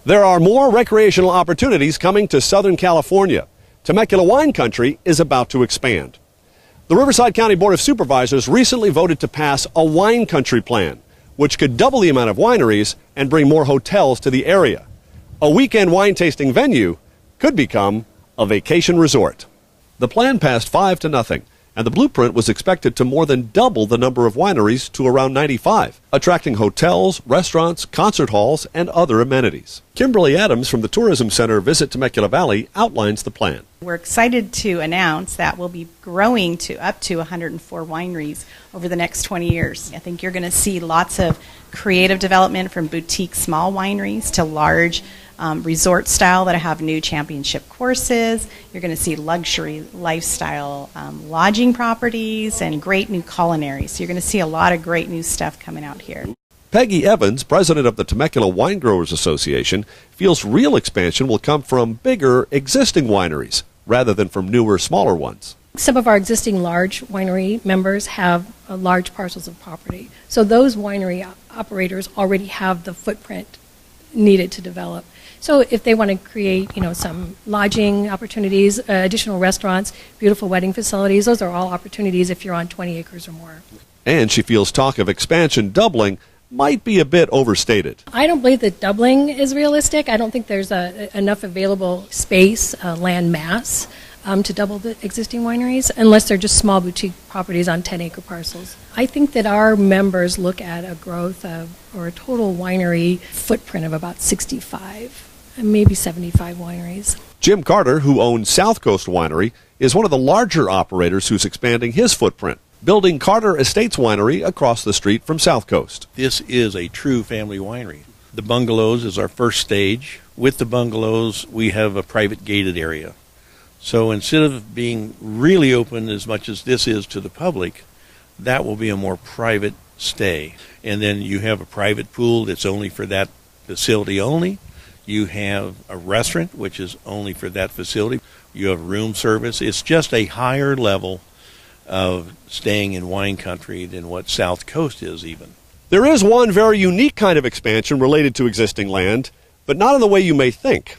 There are more recreational opportunities coming to Southern California. Temecula Wine Country is about to expand. The Riverside County Board of Supervisors recently voted to pass a wine country plan, which could double the amount of wineries and bring more hotels to the area. A weekend wine tasting venue could become a vacation resort. The plan passed 5-0, and the blueprint was expected to more than double the number of wineries to around 95, attracting hotels, restaurants, concert halls, and other amenities. Kimberly Adams from the Tourism Center Visit Temecula Valley outlines the plan. We're excited to announce that we'll be growing to up to 104 wineries over the next 20 years. I think you're going to see lots of creative development from boutique small wineries to large resort style that have new championship courses. You're going to see luxury lifestyle lodging properties and great new culinary. So you're going to see a lot of great new stuff coming out here. Peggy Evans, president of the Temecula Wine Growers Association, feels real expansion will come from bigger existing wineries rather than from newer, smaller ones. Some of our existing large winery members have large parcels of property. So those winery operators already have the footprint needed to develop. So if they want to create, some lodging opportunities, additional restaurants, beautiful wedding facilities, those are all opportunities if you're on 20 acres or more. And she feels talk of expansion doubling might be a bit overstated. I don't believe that doubling is realistic. I don't think there's enough available space, land mass, to double the existing wineries, unless they're just small boutique properties on 10-acre parcels. I think that our members look at a growth or a total winery footprint of about 65. Maybe 75 wineries. Jim Carter, who owns South Coast Winery, is one of the larger operators who's expanding his footprint, building Carter Estates Winery across the street from South Coast. This is a true family winery. The bungalows is our first stage. With the bungalows, we have a private gated area. So instead of being really open as much as this is to the public, that will be a more private stay. And then you have a private pool that's only for that facility only. You have a restaurant, which is only for that facility. You have room service. It's just a higher level of staying in wine country than what South Coast is even. There is one very unique kind of expansion related to existing land, but not in the way you may think.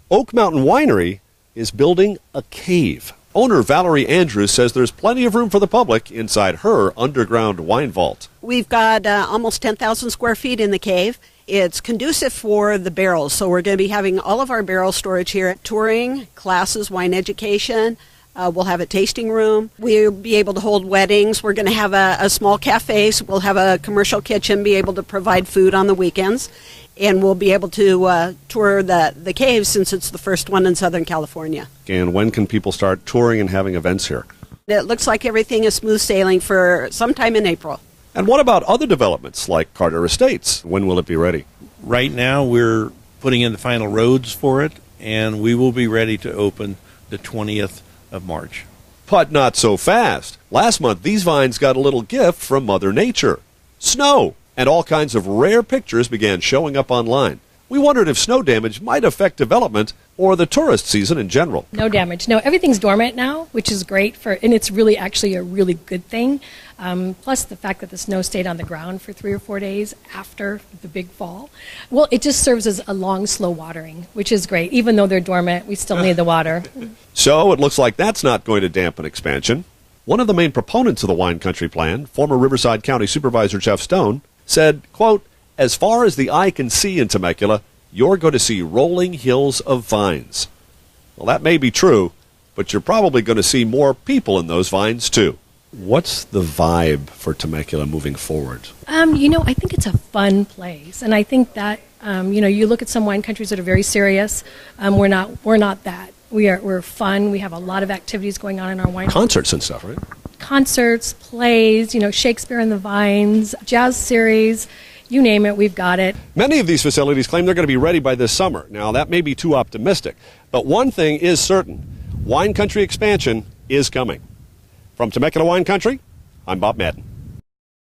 Oak Mountain Winery is building a cave. Owner Valerie Andrews says there's plenty of room for the public inside her underground wine vault. We've got almost 10,000 square feet in the cave. It's conducive for the barrels, so we're going to be having all of our barrel storage here. Touring, classes, wine education. We'll have a tasting room. We'll be able to hold weddings. We're going to have a small cafe. So we'll have a commercial kitchen, be able to provide food on the weekends. And we'll be able to tour the cave since it's the first one in Southern California. And when can people start touring and having events here? It looks like everything is smooth sailing for sometime in April. And what about other developments like Carter Estates? When will it be ready? Right now we're putting in the final roads for it, and we will be ready to open the 20th of March. But not so fast. Last month, these vines got a little gift from Mother Nature. Snow. And all kinds of rare pictures began showing up online. We wondered if snow damage might affect development or the tourist season in general. No damage. No, everything's dormant now, which is great and it's really actually a really good thing. Plus the fact that the snow stayed on the ground for 3 or 4 days after the big fall. Well, it just serves as a long, slow watering, which is great. Even though they're dormant, we still need the water. So it looks like that's not going to dampen expansion. One of the main proponents of the Wine Country Plan, former Riverside County Supervisor Jeff Stone, said, quote, "As far as the eye can see in Temecula, you're going to see rolling hills of vines." Well, that may be true, but you're probably going to see more people in those vines, too. What's the vibe for Temecula moving forward? I think it's a fun place, and I think that, you look at some wine countries that are very serious. We're not that. We're fun. We have a lot of activities going on in our wine. Concerts and stuff, right? Concerts, plays, Shakespeare in the Vines, jazz series, you name it, we've got it. Many of these facilities claim they're going to be ready by this summer. Now, that may be too optimistic, but one thing is certain. Wine country expansion is coming. From Temecula Wine Country, I'm Bob Madden.